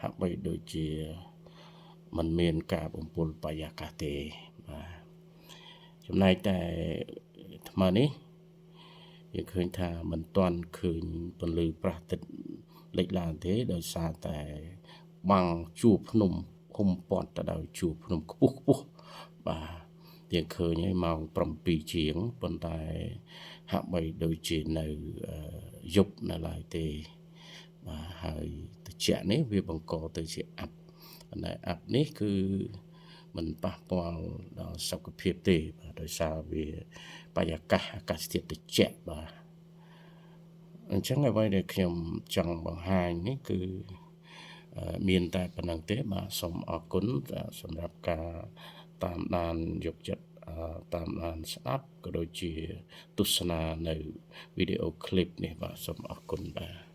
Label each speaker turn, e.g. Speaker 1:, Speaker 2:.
Speaker 1: ហាក់បីដូចជាมันមានការបំពុលបរិយាកាសទេបាទចំណែកតែថ្មនេះយើងឃើញថាมันទាន់ឃើញពន្លឺព្រះអាទិត្យលេចឡើងទេដោយសារតែបាំងជួរភ្នំហ៊ុំព័ទ្ធទៅដោយជួរភ្នំខ្ពស់បាទយើងឃើញហើយម៉ោង7ជាងប៉ុន្តែហាក់បីដូចជានៅយប់នៅឡើយទេបាទហើយត្រជាក់នេះវាបង្កទៅជាអាប់អាប់នេះគឺมันប៉ះពាល់ដល់សុខភាពទេបាទដោយសារវាបរិយាកាសអាកាសធាតុត្រជាក់បាទអញ្ចឹងអ្វីដែលខ្ញុំចង់បង្ហាញនេះគឺមានតែប៉ុណ្្នឹងទេបាទសូមអរគុណសម្រាប់ការតាមដានយកចិត្តតាមដានស្ដាប់ក៏ដូចជាទស្សនានៅវីដេអូឃ្លីបនេះបាទសូមអរគុណបាទ